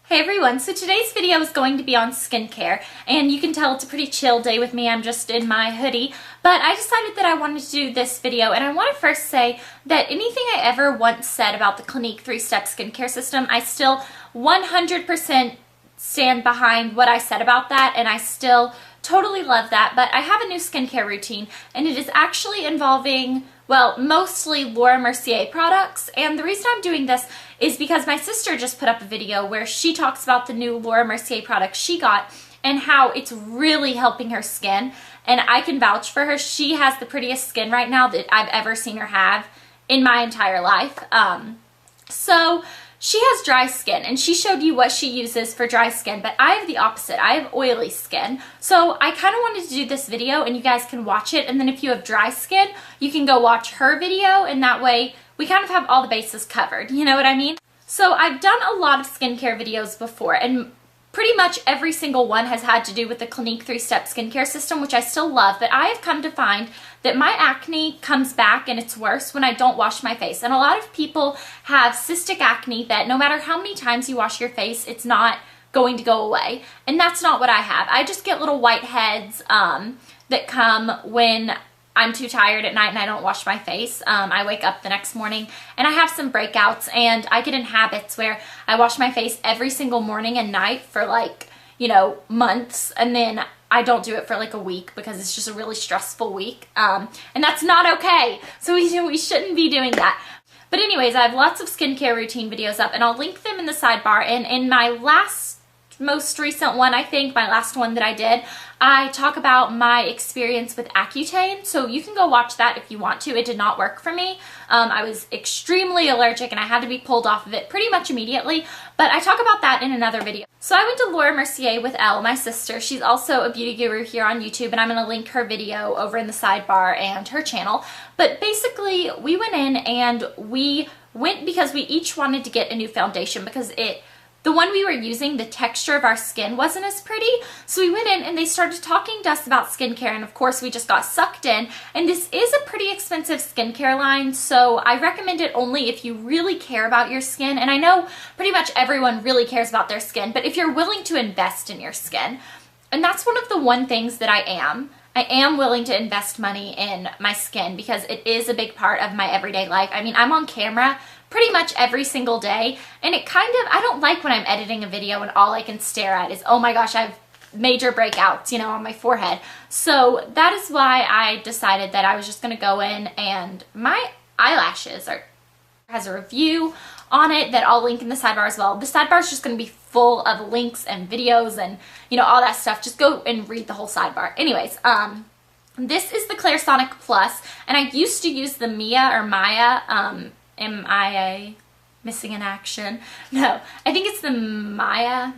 Hey everyone, so today's video is going to be on skincare, and you can tell it's a pretty chill day with me. I'm just in my hoodie, but I decided that I wanted to do this video, and I want to first say that anything I ever once said about the Clinique 3-Step Skincare System, I still 100% stand behind what I said about that, and I still totally love that. But I have a new skincare routine, and it is actually involving, well, mostly Laura Mercier products. And the reason I'm doing this is because my sister just put up a video where she talks about the new Laura Mercier product she got and how it's really helping her skin. And I can vouch for her. She has the prettiest skin right now that I've ever seen her have in my entire life. So she has dry skin, and she showed you what she uses for dry skin, but I have the opposite. I have oily skin. So I kind of wanted to do this video, and you guys can watch it, and then if you have dry skin, you can go watch her video, and that way we kind of have all the bases covered. You know what I mean? So I've done a lot of skincare videos before, and pretty much every single one has had to do with the Clinique 3-Step Skincare System, which I still love, but I have come to find that my acne comes back and it's worse when I don't wash my face. And a lot of people have cystic acne that no matter how many times you wash your face, it's not going to go away. And that's not what I have. I just get little white heads that come when I'm too tired at night and I don't wash my face. I wake up the next morning and I have some breakouts, and I get in habits where I wash my face every single morning and night for like, you know, months, and then I don't do it for like a week because it's just a really stressful week. And that's not okay. So we shouldn't be doing that. But anyways, I have lots of skincare routine videos up, and I'll link them in the sidebar. And in my most recent one, I think, my last one that I did, I talk about my experience with Accutane, so you can go watch that if you want to. It did not work for me. I was extremely allergic and I had to be pulled off of it pretty much immediately, but I talk about that in another video. So I went to Laura Mercier with Elle, my sister. She's also a beauty guru here on YouTube, and I'm going to link her video over in the sidebar and her channel. But basically, we went in and we went because we each wanted to get a new foundation because the one we were using, the texture of our skin wasn't as pretty. So we went in and they started talking to us about skincare, and of course we just got sucked in. And this is a pretty expensive skincare line, so I recommend it only if you really care about your skin. And I know pretty much everyone really cares about their skin, but if you're willing to invest in your skin, and that's one of the one things that I am willing to invest money in my skin because it is a big part of my everyday life. I mean, I'm on camera pretty much every single day, and I don't like when I'm editing a video and all I can stare at is, oh my gosh, I have major breakouts, you know, on my forehead. So that is why I decided that I was just gonna go in, and my eyelashes has a review on it that I'll link in the sidebar as well. The sidebar is just gonna be full of links and videos and, you know, all that stuff. Just go and read the whole sidebar. Anyways, this is the Clarisonic Plus, and I used to use the Maya, M-I-A, missing in action. No, I think it's the Maya,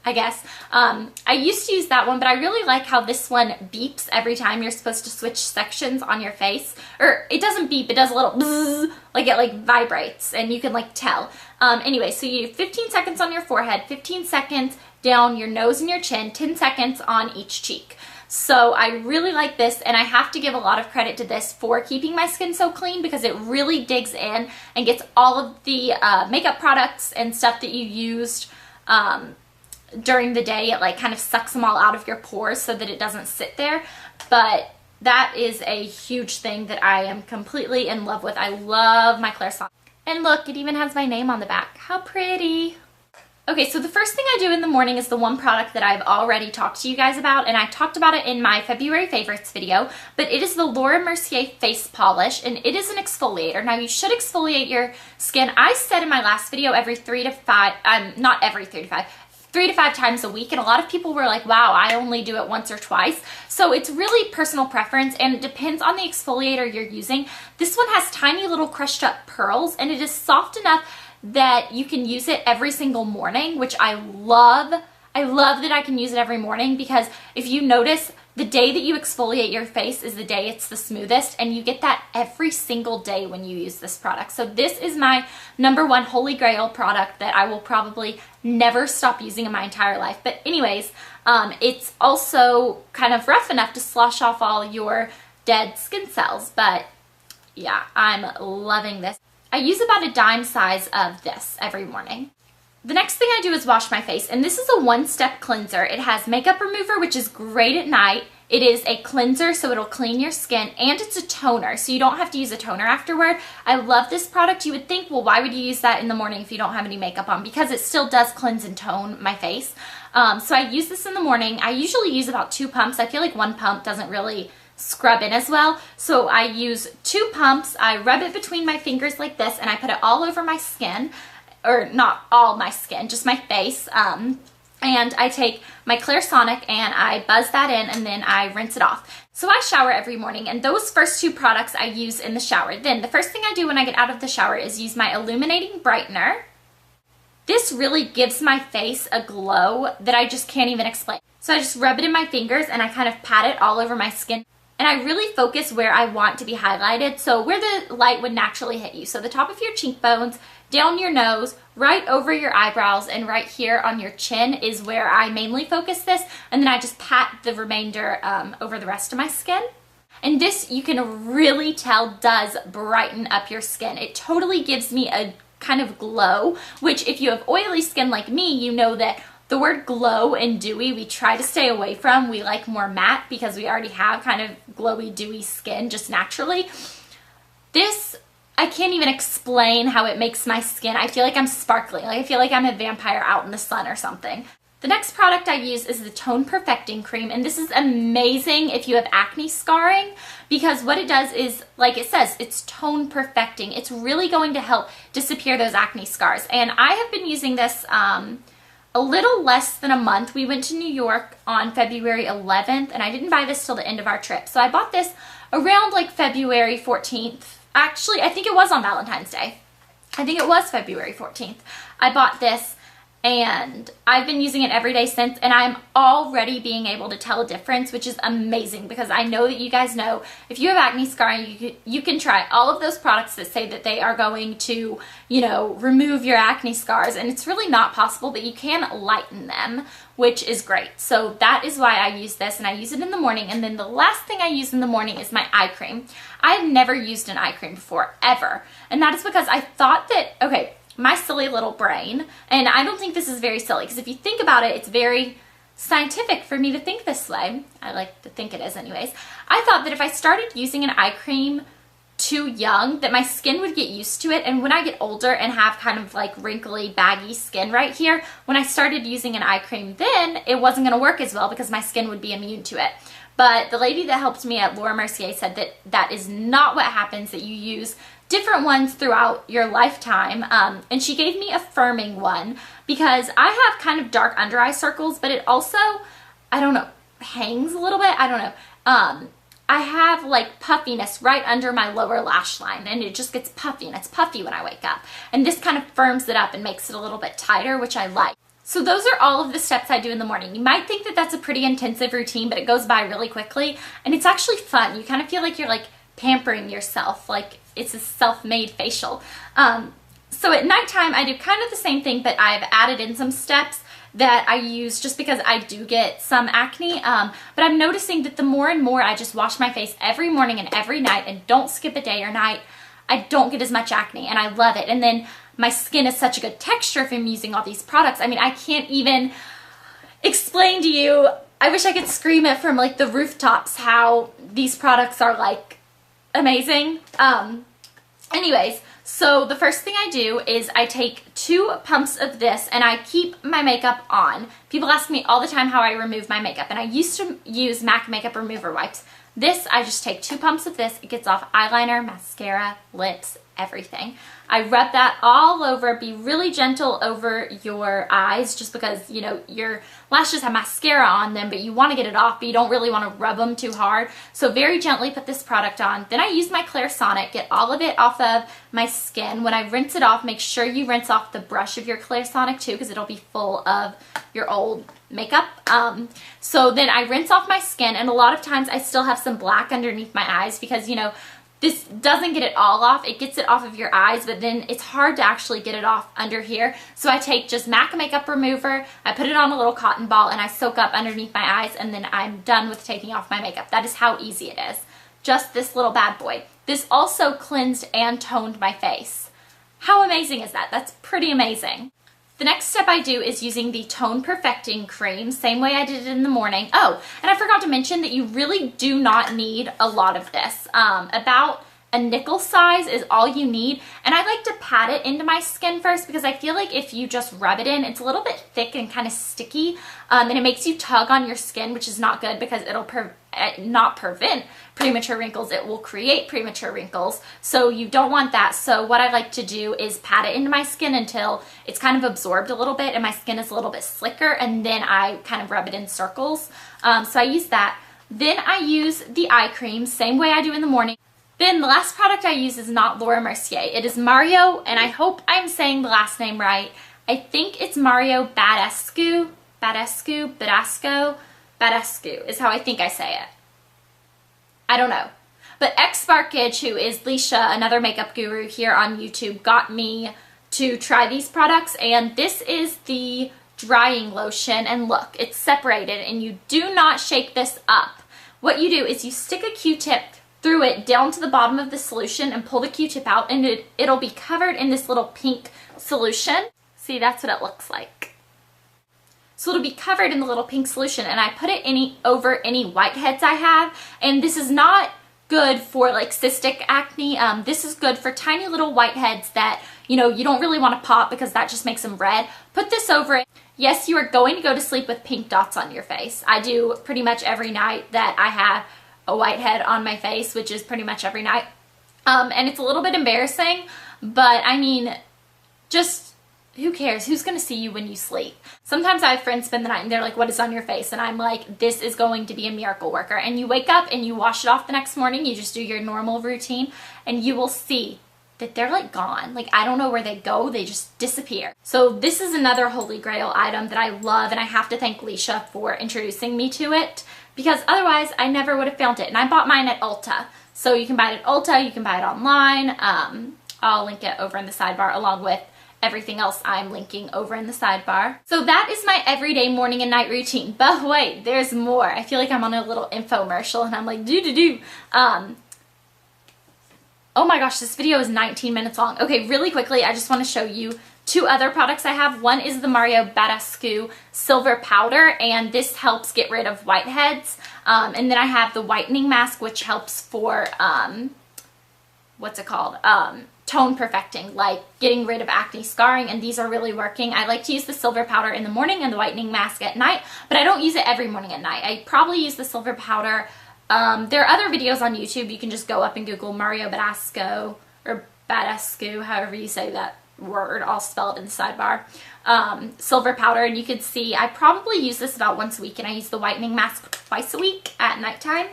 I guess. I used to use that one, but I really like how this one beeps every time you're supposed to switch sections on your face. Or it doesn't beep, it does a little bzzz, like it like vibrates, and you can like tell. Anyway, so you do 15 seconds on your forehead, 15 seconds down your nose and your chin, 10 seconds on each cheek. So I really like this, and I have to give a lot of credit to this for keeping my skin so clean because it really digs in and gets all of the makeup products and stuff that you used during the day. It like kind of sucks them all out of your pores so that it doesn't sit there. But that is a huge thing that I am completely in love with. I love my Clarisonic. And look, it even has my name on the back. How pretty! Okay, so the first thing I do in the morning is the one product that I've already talked to you guys about, and I talked about it in my February favorites video, but it is the Laura Mercier Face Polish, and it is an exfoliator. Now, you should exfoliate your skin. I said in my last video every 3 to 5, not every 3 to 5, 3 to 5 times a week, and a lot of people were like, wow, I only do it once or twice. So it's really personal preference, and it depends on the exfoliator you're using. This one has tiny little crushed up pearls, and it is soft enough that you can use it every single morning, which I love. I love that I can use it every morning because if you notice, the day that you exfoliate your face is the day it's the smoothest, and you get that every single day when you use this product. So this is my #1 holy grail product that I will probably never stop using in my entire life. But anyways, it's also kind of rough enough to slosh off all your dead skin cells. But yeah, I'm loving this. I use about a dime size of this every morning. The next thing I do is wash my face, and this is a one-step cleanser. It has makeup remover, which is great at night. It is a cleanser, so it'll clean your skin, and it's a toner, so you don't have to use a toner afterward. I love this product. You would think, well, why would you use that in the morning if you don't have any makeup on? Because it still does cleanse and tone my face. So I use this in the morning. I usually use about 2 pumps. I feel like 1 pump doesn't really scrub in as well, so I use 2 pumps. I rub it between my fingers like this, and I put it all over my skin. Or not all my skin, just my face. And I take my Clarisonic and I buzz that in, and then I rinse it off. So I shower every morning, and those first 2 products I use in the shower. Then the first thing I do when I get out of the shower is use my Illuminating Brightener. This really gives my face a glow that I just can't even explain. So I just rub it in my fingers and I kind of pat it all over my skin. And I really focus where I want to be highlighted, so where the light would naturally hit you. So the top of your cheekbones, down your nose, right over your eyebrows, and right here on your chin is where I mainly focus this. And then I just pat the remainder over the rest of my skin. And this, you can really tell, does brighten up your skin. It totally gives me a kind of glow, which if you have oily skin like me, you know that the word glow and dewy we try to stay away from. We like more matte because we already have kind of glowy, dewy skin just naturally. This, I can't even explain how it makes my skin. I feel like I'm sparkling. Like I feel like I'm a vampire out in the sun or something. The next product I use is the Tone Perfecting Cream, and this is amazing if you have acne scarring, because what it does is, like it says, it's tone perfecting. It's really going to help disappear those acne scars. And I have been using this a little less than a month. We went to New York on February 11th, and I didn't buy this till the end of our trip. So I bought this around like February 14th. Actually, I think it was on Valentine's Day. I think it was February 14th. I bought this, and I've been using it every day since, and I'm already being able to tell a difference, which is amazing, because I know that you guys know if you have acne scarring, you can try all of those products that say that they are going to, you know, remove your acne scars, and it's really not possible, but you can lighten them, which is great. So that is why I use this, and I use it in the morning. And then the last thing I use in the morning is my eye cream. I've never used an eye cream before, ever, and that is because I thought that, okay, my silly little brain, and I don't think this is very silly, because if you think about it, it's very scientific for me to think this way. I like to think it is anyways. I thought that if I started using an eye cream too young, that my skin would get used to it, and when I get older and have kind of like wrinkly, baggy skin right here, when I started using an eye cream, then it wasn't going to work as well because my skin would be immune to it. But the lady that helped me at Laura Mercier said that that is not what happens, that you use different ones throughout your lifetime, and she gave me a firming one because I have kind of dark under eye circles, but it also, I don't know, hangs a little bit, I don't know. I have like puffiness right under my lower lash line, and it just gets puffy, and it's puffy when I wake up, and this kind of firms it up and makes it a little bit tighter, which I like. So those are all of the steps I do in the morning. You might think that that's a pretty intensive routine, but it goes by really quickly, and it's actually fun. You kind of feel like you're like pampering yourself, like it's a self-made facial. So at nighttime I do kind of the same thing, but I've added in some steps that I use just because I do get some acne. But I'm noticing that the more and more I just wash my face every morning and every night and don't skip a day or night, I don't get as much acne, and I love it. And then my skin is such a good texture from using all these products. I mean, I can't even explain to you. I wish I could scream it from like the rooftops how these products are like amazing. Anyways, so the first thing I do is I take 2 pumps of this, and I keep my makeup on. People ask me all the time how I remove my makeup, and I used to use MAC makeup remover wipes. This, I just take 2 pumps of this. It gets off eyeliner, mascara, lips, everything. I rub that all over. Be really gentle over your eyes, just because, you know, your lashes have mascara on them, but you want to get it off, but you don't really want to rub them too hard. So very gently put this product on. Then I use my Clarisonic, get all of it off of my skin. When I rinse it off, make sure you rinse off the brush of your Clarisonic too, because it'll be full of your old makeup. So then I rinse off my skin, and a lot of times I still have some black underneath my eyes because, you know, this doesn't get it all off. It gets it off of your eyes, but then it's hard to actually get it off under here. So I take just MAC makeup remover, I put it on a little cotton ball, and I soak up underneath my eyes, and then I'm done with taking off my makeup. That is how easy it is. Just this little bad boy. This also cleansed and toned my face. How amazing is that? That's pretty amazing. The next step I do is using the Tone Perfecting Cream, same way I did it in the morning. Oh, and I forgot to mention that you really do not need a lot of this. About a nickel size is all you need, and I like to pat it into my skin first because I feel like if you just rub it in, it's a little bit thick and kind of sticky, and it makes you tug on your skin, which is not good because it'll not prevent premature wrinkles, it will create premature wrinkles, so you don't want that. So what I like to do is pat it into my skin until it's kind of absorbed a little bit and my skin is a little bit slicker, and then I kind of rub it in circles. So I use that. Then I use the eye cream, same way I do in the morning. Then the last product I use is not Laura Mercier. It is Mario, and I hope I'm saying the last name right. I think it's Mario Badescu is how I think I say it. I don't know. But X Sparkage, who is Leisha, another makeup guru here on YouTube, got me to try these products, and this is the drying lotion, and look, it's separated, and you do not shake this up. What you do is you stick a Q-tip through it down to the bottom of the solution and pull the Q-tip out, and it'll be covered in this little pink solution. See, that's what it looks like. So it'll be covered in the little pink solution, and I put it over any whiteheads I have, and this is not good for like cystic acne. This is good for tiny little whiteheads that, you know, you don't really want to pop because that just makes them red. Put this over it. Yes, you are going to go to sleep with pink dots on your face. I do pretty much every night that I have a whitehead on my face, which is pretty much every night. And it's a little bit embarrassing, but I mean, just who cares? Who's going to see you when you sleep? Sometimes I have friends spend the night and they're like, what is on your face? And I'm like, this is going to be a miracle worker. And you wake up and you wash it off the next morning. You just do your normal routine and you will see that they're like gone. Like, I don't know where they go. They just disappear. So this is another holy grail item that I love, and I have to thank Leisha for introducing me to it, because otherwise I never would have found it. And I bought mine at Ulta. So you can buy it at Ulta, you can buy it online. I'll link it over in the sidebar along with everything else I'm linking over in the sidebar. So that is my everyday morning and night routine. But wait, there's more. I feel like I'm on a little infomercial and I'm like, oh my gosh, this video is 19 minutes long. Okay, really quickly, I just want to show you two other products I have. One is the Mario Badescu Silver Powder, and this helps get rid of whiteheads. And then I have the whitening mask, which helps for, what's it called? Tone perfecting, like getting rid of acne scarring, and these are really working. I like to use the silver powder in the morning and the whitening mask at night, but I don't use it every morning and night. I probably use the silver powder. There are other videos on YouTube. You can just go up and Google Mario Badescu, or Badescu, however you say that word. I'll spell it in the sidebar. Silver powder, and you can see I probably use this about once a week, and I use the whitening mask twice a week at nighttime.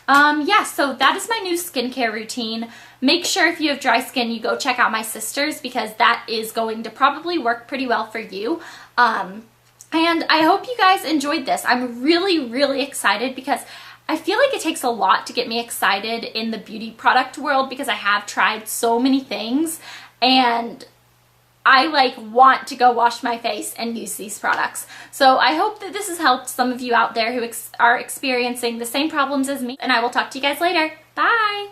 Yeah, so that is my new skincare routine. Make sure if you have dry skin, you go check out my sister's, because that is going to probably work pretty well for you. And I hope you guys enjoyed this. I'm really, really excited because I feel like it takes a lot to get me excited in the beauty product world, because I have tried so many things and I like want to go wash my face and use these products. So I hope that this has helped some of you out there who are experiencing the same problems as me, and I will talk to you guys later. Bye!